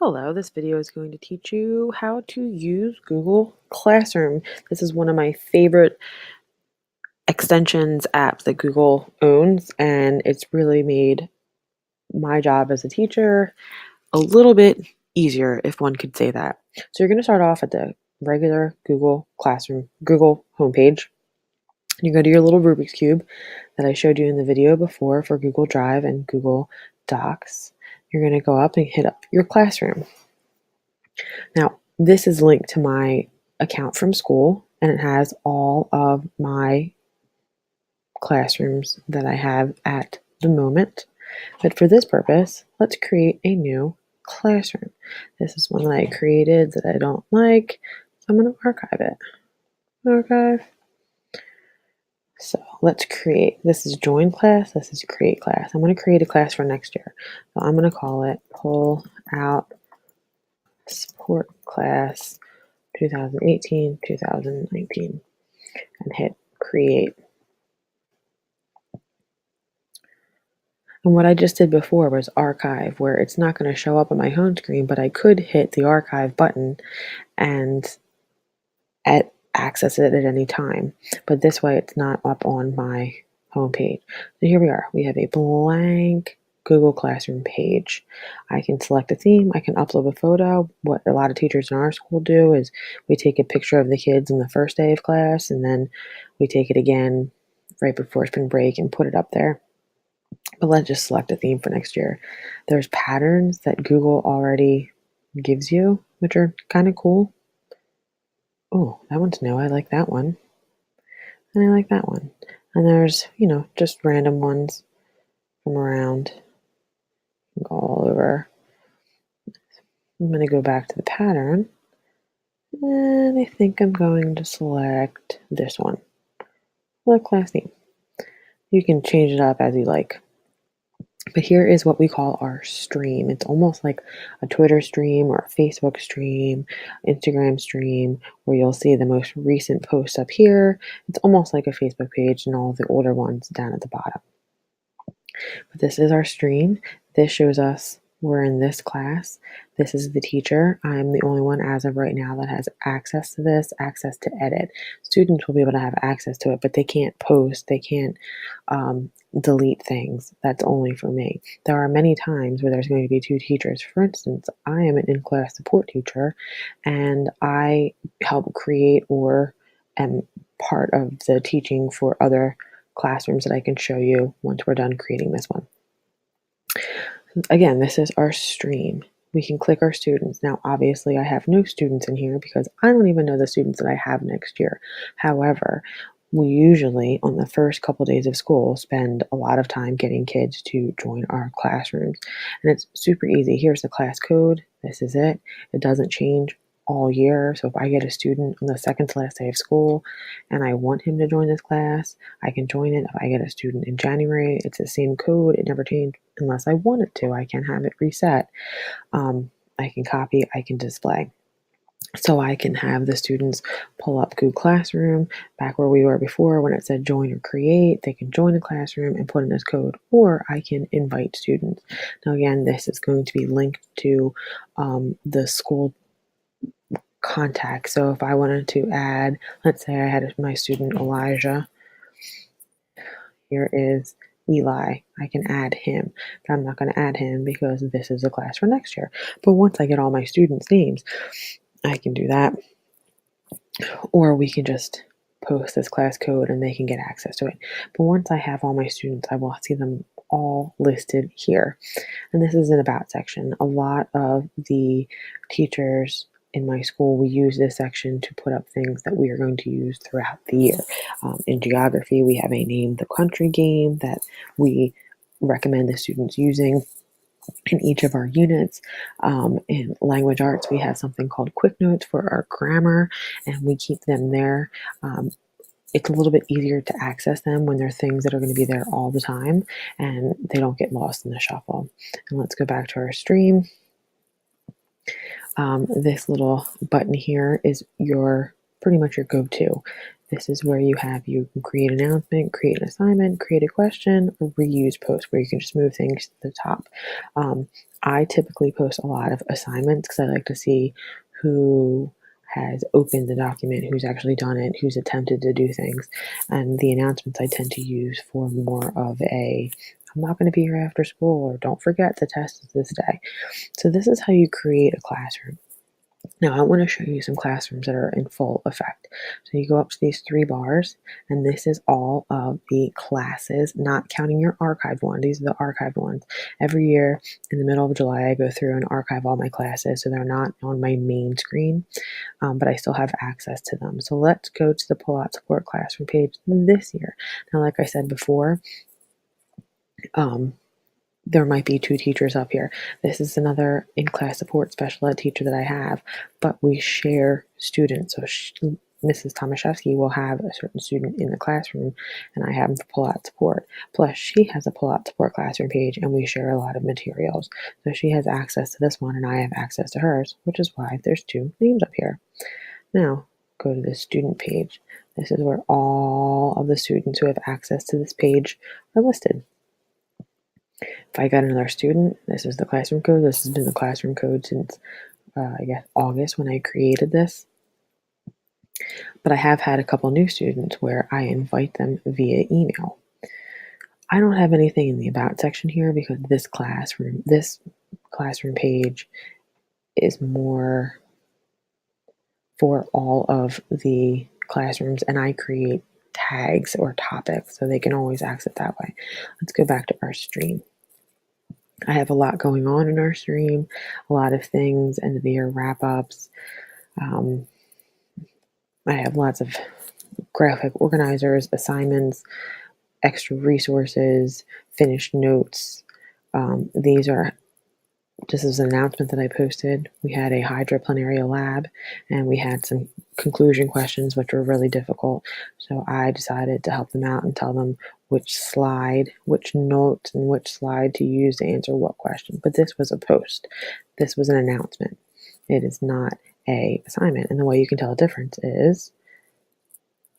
Hello, this video is going to teach you how to use Google Classroom. This is one of my favorite extensions apps that Google owns, and it's really made my job as a teacher a little bit easier, if one could say that. So you're going to start off at the regular Google Classroom, Google homepage. You go to your little Rubik's Cube that I showed you in the video before for Google Drive and Google Docs. You're going to go up and hit up your classroom. Now, this is linked to my account from school, and it has all of my classrooms that I have at the moment. But for this purpose, let's create a new classroom. This is one that I created that I don't like, so I'm going to archive it. Archive. So let's create. This is join class. This is create class. I'm going to create a class for next year. So I'm going to call it pull out support class 2018-2019 and hit create. And what I just did before was archive, where it's not going to show up on my home screen, but I could hit the archive button and access it at any time. But this way it's not up on my home page. So here we are. We have a blank Google Classroom page. I can select a theme. I can upload a photo. What a lot of teachers in our school do is we take a picture of the kids on the first day of class, and then we take it again right before spring break and put it up there. But let's just select a theme for next year. There's patterns that Google already gives you, which are kind of cool. Oh, that one's new. I like that one. And I like that one. And there's, just random ones from around. Go all over. I'm going to go back to the pattern. And I think I'm going to select this one. Select class theme. You can change it up as you like. But here is what we call our stream. It's almost like a Twitter stream or a Facebook stream, Instagram stream, where you'll see the most recent posts up here. It's almost like a Facebook page and all the older ones down at the bottom. But this is our stream. This shows us we're in this class. This is the teacher. I'm the only one as of right now that has access to this, access to edit. Students will be able to have access to it, but they can't post, they can't delete things. That's only for me. There are many times where there's going to be two teachers. For instance, I am an in-class support teacher, and I help create or am part of the teaching for other classrooms that I can show you once we're done creating this one. Again, this is our stream. We can click our students. Now, obviously, I have no students in here because I don't even know the students that I have next year. However, we usually, on the first couple days of school, spend a lot of time getting kids to join our classrooms. And it's super easy. Here's the class code. This is it. It doesn't change all year. So if I get a student on the second to last day of school and I want him to join this class, I can join it. If I get a student in January, it's the same code. It never changed unless I want it to. I can have it reset. I can copy, I can display. So I can have the students pull up Google Classroom back where we were before when it said join or create. They can join the classroom and put in this code, or I can invite students. Now again, this is going to be linked to the school contact. So if I wanted to add, let's say I had my student Elijah. Here is Eli. I can add him, but I'm not going to add him because this is a class for next year. But once I get all my students' names, I can do that. Or we can just post this class code and they can get access to it. But once I have all my students, I will see them all listed here. And this is an about section. A lot of the teachers in my school, we use this section to put up things that we are going to use throughout the year. In geography, we have a name the country game that we recommend the students using in each of our units. In language arts, we have something called quick notes for our grammar, and we keep them there. It's a little bit easier to access them when they're things that are going to be there all the time and they don't get lost in the shuffle. And let's go back to our stream. This little button here is your pretty much your go-to. This is where you can create an announcement, create an assignment, create a question, or reuse posts where you can just move things to the top. I typically post a lot of assignments because I like to see who has opened the document, who's actually done it, who's attempted to do things. And the announcements I tend to use for more of I'm not going to be here after school, or don't forget the test is this day. So this is how you create a classroom. Now I want to show you some classrooms that are in full effect. So you go up to these three bars, and this is all of the classes, not counting your archived one. These are the archived ones. Every year in the middle of July, I go through and archive all my classes, so they're not on my main screen, but I still have access to them. So let's go to the Pull-Out Support Classroom page this year. Now, like I said before, there might be two teachers up here. This is another in-class support special ed teacher that I have, but we share students. So Mrs. Tomaszewski will have a certain student in the classroom, and I have them for pull-out support. Plus, she has a pull-out support classroom page, and we share a lot of materials. So she has access to this one, and I have access to hers, which is why there's two names up here. Now, go to the student page. This is where all of the students who have access to this page are listed. If I got another student, this is the classroom code. This has been the classroom code since, I guess, August when I created this. But I have had a couple new students where I invite them via email. I don't have anything in the About section here because this classroom page is more for all of the classrooms, and I create tags or topics so they can always access it that way. Let's go back to our stream. I have a lot going on in our stream, a lot of things, end of the year wrap-ups. I have lots of graphic organizers, assignments, extra resources, finished notes. This is an announcement that I posted. We had a hydroplanarial lab, and we had some conclusion questions which were really difficult. So I decided to help them out and tell them which note and which slide to use to answer what question. But this was a post. This was an announcement. It is not a assignment. And the way you can tell a difference is,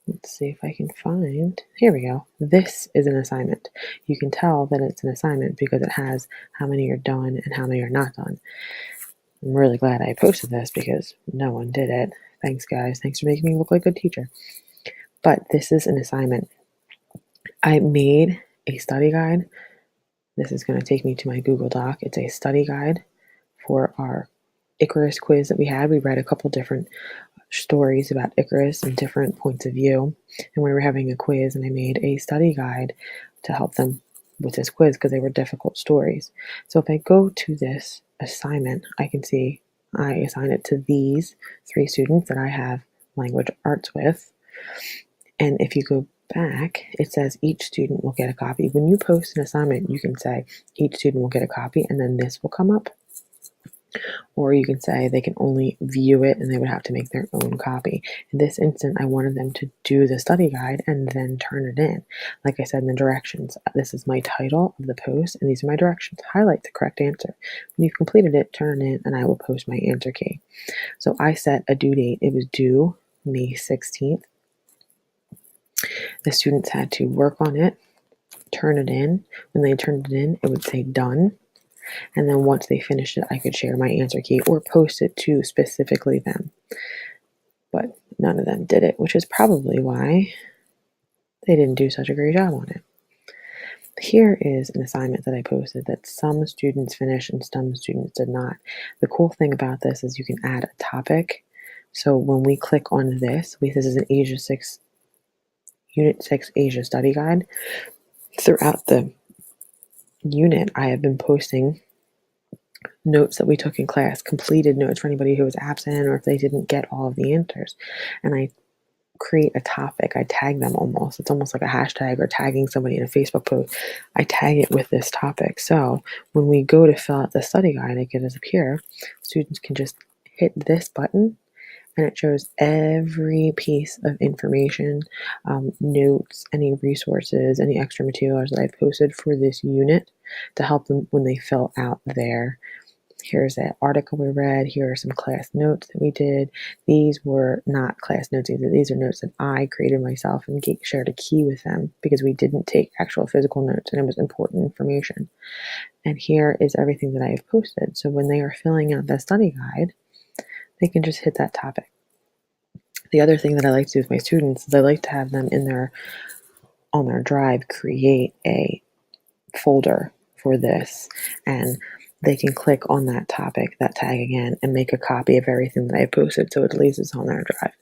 let's see if I can find, here we go. This is an assignment. You can tell that it's an assignment because it has how many are done and how many are not done. I'm really glad I posted this because no one did it. Thanks, guys. Thanks for making me look like a good teacher. But this is an assignment. I made a study guide. This is going to take me to my Google Doc. It's a study guide for our Icarus quiz that we had. We read a couple different stories about Icarus and different points of view, and we were having a quiz, and I made a study guide to help them with this quiz because they were difficult stories. So if I go to this assignment, I can see I assign it to these three students that I have language arts with, and if you go back, it says each student will get a copy. When you post an assignment, you can say each student will get a copy, and then this will come up. Or you can say they can only view it and they would have to make their own copy. In this instant, I wanted them to do the study guide and then turn it in. Like I said in the directions, this is my title of the post and these are my directions. Highlight the correct answer. When you've completed it, turn it in and I will post my answer key. So I set a due date. It was due May 16th. The students had to work on it, turn it in. When they turned it in, it would say done. And then once they finished it, I could share my answer key or post it to specifically them. But none of them did it, which is probably why they didn't do such a great job on it. Here is an assignment that I posted that some students finished and some students did not. The cool thing about this is you can add a topic. So when we click on this is an Unit 6 Asia Study Guide. Throughout the unit, I have been posting notes that we took in class, completed notes for anybody who was absent or if they didn't get all of the answers. And I create a topic. I tag them almost. It's almost like a hashtag or tagging somebody in a Facebook post. I tag it with this topic. So when we go to fill out the study guide, it gets up here. Students can just hit this button and it shows every piece of information, notes, any resources, any extra materials that I've posted for this unit to help them when they fill out their Here's that article we read. Here are some class notes that we did. These were not class notes either. These are notes that I created myself and shared a key with them because we didn't take actual physical notes and it was important information. And here is everything that I have posted. So when they are filling out the study guide, they can just hit that topic. The other thing that I like to do with my students is I like to have them on their drive create a folder for this, and they can click on that topic, that tag again, and make a copy of everything that I posted so it leaves it on their drive.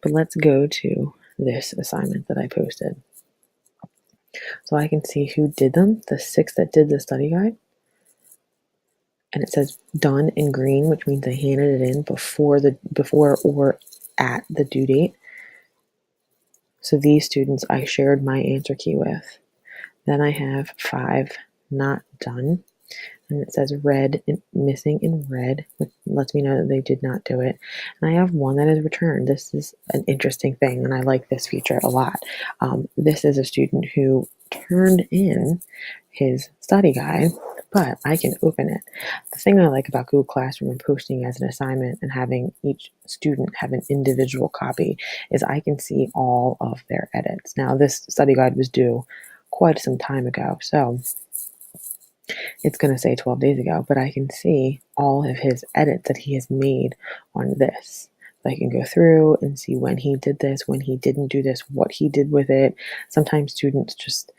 But let's go to this assignment that I posted. So I can see who did them, the 6 that did the study guide. And it says done in green, which means I handed it in before or at the due date. So these students I shared my answer key with. Then I have 5 not done, and it says red, missing in red, which lets me know that they did not do it. And I have 1 that is returned. This is an interesting thing, and I like this feature a lot. This is a student who turned in his study guide, but I can open it. The thing I like about Google Classroom and posting as an assignment and having each student have an individual copy is I can see all of their edits. Now, this study guide was due quite some time ago, so it's going to say 12 days ago, but I can see all of his edits that he has made on this. So I can go through and see when he did this, when he didn't do this, what he did with it. Sometimes students just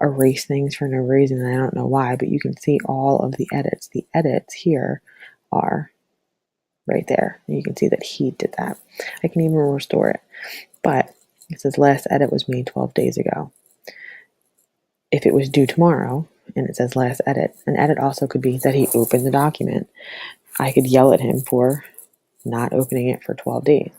erase things for no reason, and I don't know why, but you can see all of the edits. The edits here are right there. You can see that he did that. I can even restore it, but it says last edit was made 12 days ago. If it was due tomorrow and it says last edit, an edit also could be that he opened the document. I could yell at him for not opening it for 12 days.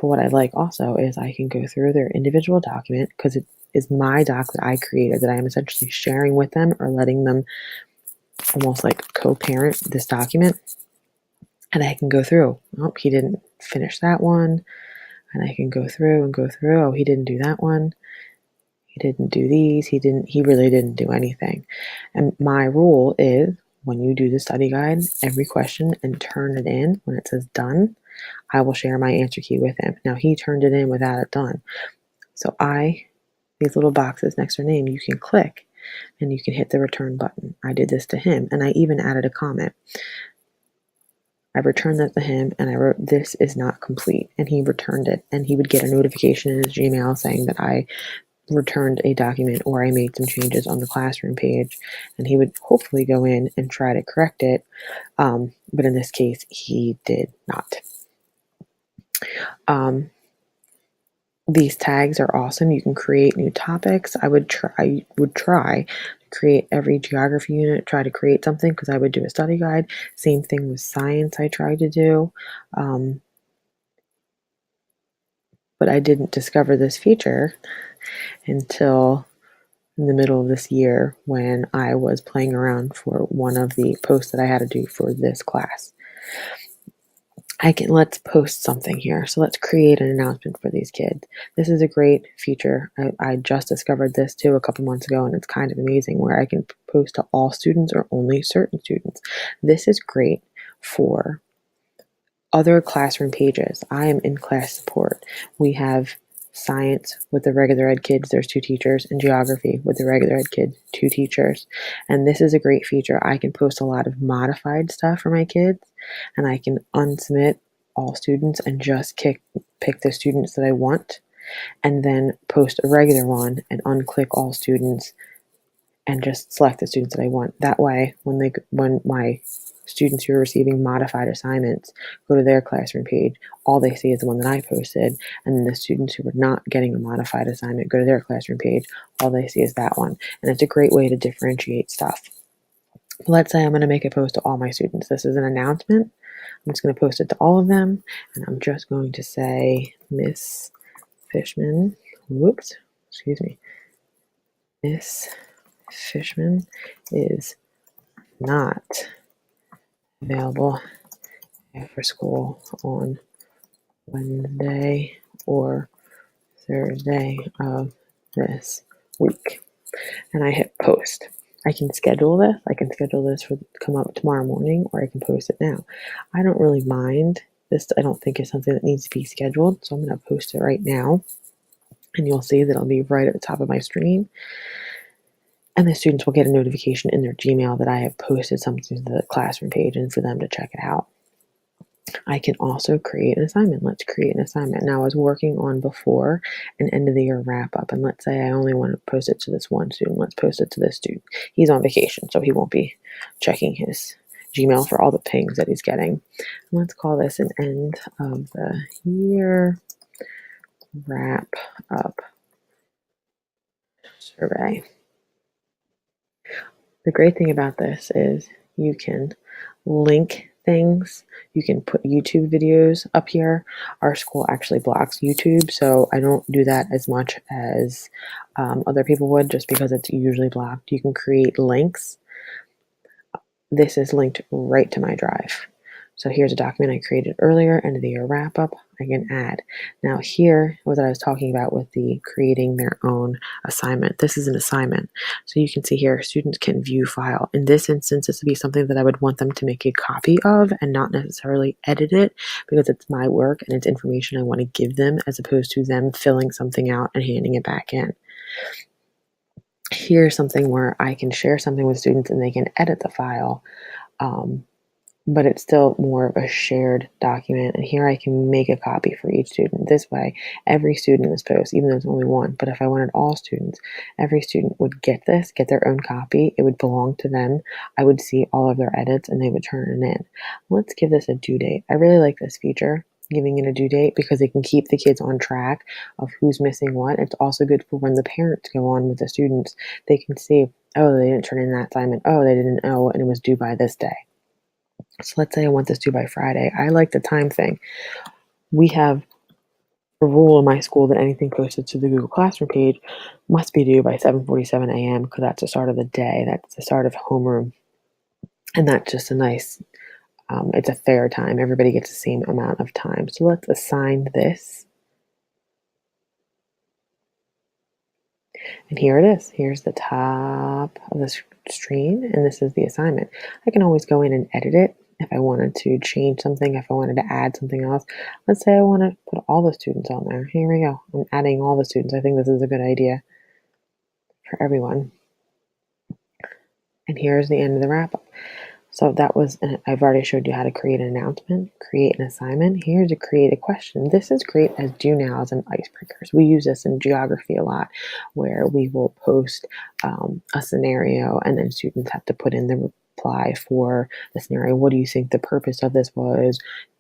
But what I like also is I can go through their individual document because it is my doc that I created that I am essentially sharing with them or letting them almost like co-parent this document. And I can go through, oh, he didn't finish that one. And I can go through and go through, oh, he didn't do that one. He didn't do these. He really didn't do anything. And my rule is when you do the study guide, every question and turn it in, when it says done, I will share my answer key with him. Now he turned it in without it done. So these little boxes next to her name, you can click and you can hit the return button. I did this to him and I even added a comment. I returned that to him and I wrote, this is not complete. And he returned it and he would get a notification in his Gmail saying that I returned a document or I made some changes on the classroom page, and he would hopefully go in and try to correct it. But in this case, he did not. These tags are awesome. You can create new topics. I would try to create every geography unit, try to create something because I would do a study guide. Same thing with science I tried to do. But I didn't discover this feature until in the middle of this year when I was playing around for one of the posts that I had to do for this class. Let's post something here. So let's create an announcement for these kids. This is a great feature. I just discovered this too a couple months ago, and it's kind of amazing where I can post to all students or only certain students. This is great for other classroom pages. I am in class support. We have science with the regular ed kids, there's 2 teachers, and geography with the regular ed kids, 2 teachers. And this is a great feature. I can post a lot of modified stuff for my kids, and I can unsubmit all students and just pick the students that I want, and then post a regular one and unclick all students and just select the students that I want. That way, when my students who are receiving modified assignments go to their classroom page, all they see is the one that I posted, and then the students who are not getting a modified assignment go to their classroom page, all they see is that one. And it's a great way to differentiate stuff. Let's say I'm going to make a post to all my students. This is an announcement. I'm just going to post it to all of them, and I'm just going to say, Miss Fishman, Miss Fishman is not available after school on Wednesday or Thursday of this week. And I hit post. I can schedule this. I can schedule this for to come up tomorrow morning, or I can post it now. I don't really mind. This I don't think is something that needs to be scheduled, so I'm going to post it right now, and you'll see that it'll be right at the top of my stream. And the students will get a notification in their Gmail that I have posted something to the classroom page and for them to check it out. I can also create an assignment. Let's create an assignment. Now, I was working on before an end of the year wrap up, and let's say I only want to post it to this one student. Let's post it to this student. He's on vacation, so he won't be checking his Gmail for all the pings that he's getting. Let's call this an end of the year wrap up survey. The great thing about this is you can link things. You can put YouTube videos up here. Our school actually blocks YouTube, so I don't do that as much as other people would, just because it's usually blocked. You can create links. This is linked right to my drive. So here's a document I created earlier, end of the year wrap up. I can add. Now here was what I was talking about with the creating their own assignment. This is an assignment. So you can see here, students can view file. In this instance, this would be something that I would want them to make a copy of and not necessarily edit it, because it's my work and it's information I want to give them, as opposed to them filling something out and handing it back in. Here's something where I can share something with students and they can edit the file. But it's still more of a shared document. And here I can make a copy for each student. This way, every student in this post, even though it's only one, but if I wanted all students, every student would get this, get their own copy. It would belong to them. I would see all of their edits and they would turn it in. Let's give this a due date. I really like this feature, giving it a due date, because it can keep the kids on track of who's missing what. It's also good for when the parents go on with the students. They can see, oh, they didn't turn in that assignment. Oh, they didn't know, and it was due by this day. So let's say I want this due by Friday. I like the time thing. We have a rule in my school that anything posted to the Google Classroom page must be due by 7:47 a.m. because that's the start of the day. That's the start of homeroom. And that's just a nice, it's a fair time. Everybody gets the same amount of time. So let's assign this. And here it is. Here's the top of the screen, and this is the assignment. I can always go in and edit it if I wanted to change something, if I wanted to add something else. Let's say I want to put all the students on there. Here we go. I'm adding all the students. I think this is a good idea for everyone. And here's the end of the wrap up. So that was, I've already showed you how to create an announcement, create an assignment. Here's to create a question. This is great as do nows and icebreakers. We use this in geography a lot, where we will post a scenario and then students have to put in the reply for the scenario. What do you think the purpose of this was?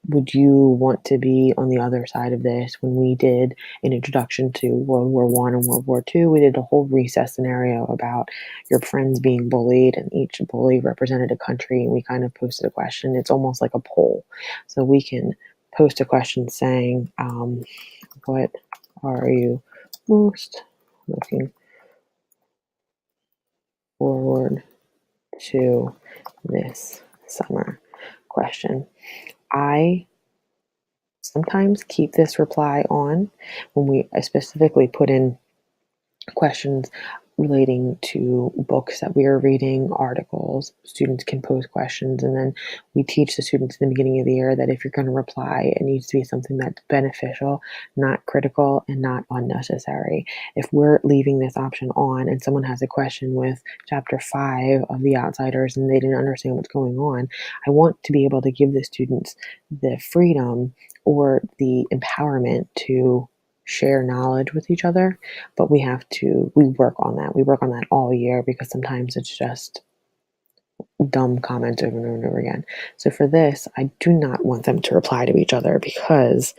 Would you want to be on the other side of this? When we did an introduction to World War I and World War II, we did a whole recess scenario about your friends being bullied, and each bully represented a country, and we kind of posted a question. It's almost like a poll. So we can post a question saying, what are you most looking forward to this summer? Question. I sometimes keep this reply on when we specifically put in questions relating to books that we are reading, articles. Students can pose questions, and then we teach the students in the beginning of the year that if you're going to reply, it needs to be something that's beneficial, not critical, and not unnecessary. If we're leaving this option on and someone has a question with chapter 5 of The Outsiders and they didn't understand what's going on, I want to be able to give the students the freedom or the empowerment to share knowledge with each other, but we work on that. We work on that all year, because sometimes it's just dumb comments over and over and over again. So for this, I do not want them to reply to each other, because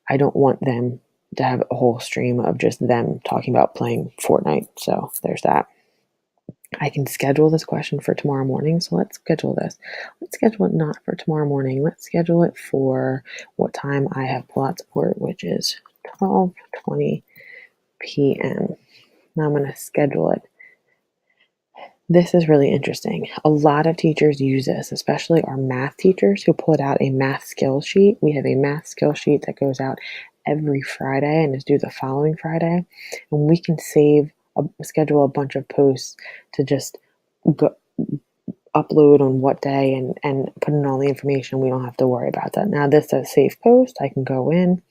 I don't want them to have a whole stream of just them talking about playing Fortnite. So there's that. I can schedule this question for tomorrow morning. So let's schedule this. Let's schedule it not for tomorrow morning. Let's schedule it for what time I have pull-out support, which is 12:20 p.m. Now I'm going to schedule it. This is really interesting. A lot of teachers use this, especially our math teachers who put out a math skill sheet. We have a math skill sheet that goes out every Friday and is due the following Friday. And we can schedule a bunch of posts to just go, upload on what day and put in all the information. We don't have to worry about that. Now this says save post. I can go in.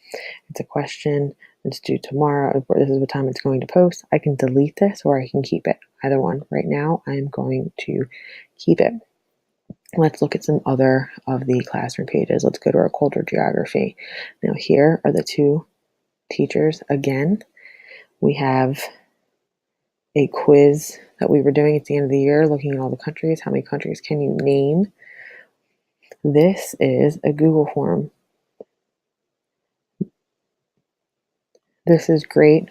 It's a question. It's due tomorrow. This is what time it's going to post. I can delete this or I can keep it. Either one. Right now, I'm going to keep it. Let's look at some other of the classroom pages. Let's go to our culture geography. Now here are the two teachers again. We have a quiz that we were doing at the end of the year, looking at all the countries. How many countries can you name? This is a Google form. This is great.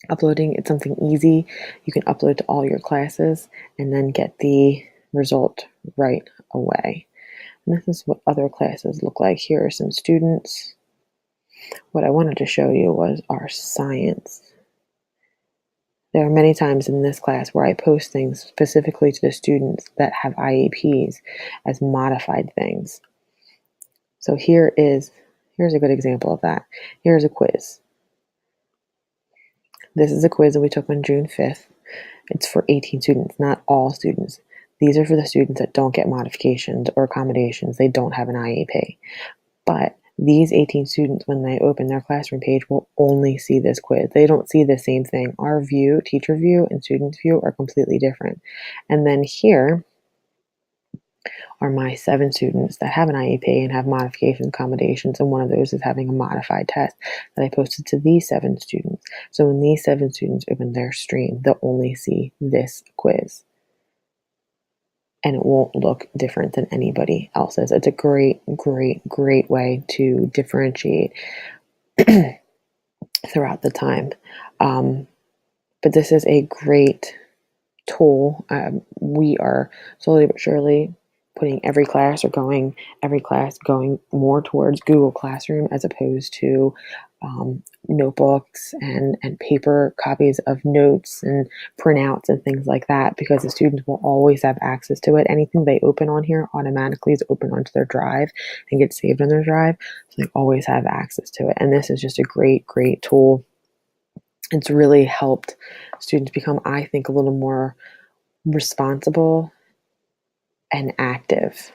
Uploading, it's something easy. You can upload to all your classes and then get the result right away. And this is what other classes look like. Here are some students. What I wanted to show you was our science. There are many times in this class where I post things specifically to the students that have IEPs as modified things. So here's a good example of that. Here's a quiz. This is a quiz that we took on June 5th. It's for 18 students, not all students. These are for the students that don't get modifications or accommodations. They don't have an IEP. But these 18 students, when they open their classroom page, will only see this quiz. They don't see the same thing. Our view, teacher view, and student view are completely different. And then here are my 7 students that have an IEP and have modification accommodations, and one of those is having a modified test that I posted to these 7 students. So when these 7 students open their stream, they'll only see this quiz. And it won't look different than anybody else's. It's a great, great, great way to differentiate throughout the time. But this is a great tool. We are slowly but surely putting every class going more towards Google Classroom as opposed to notebooks and paper copies of notes and printouts and things like that, because the students will always have access to it. Anything they open on here automatically is open onto their drive and gets saved on their drive, so they always have access to it. And this is just a great, great tool. It's really helped students become, I think, a little more responsible and active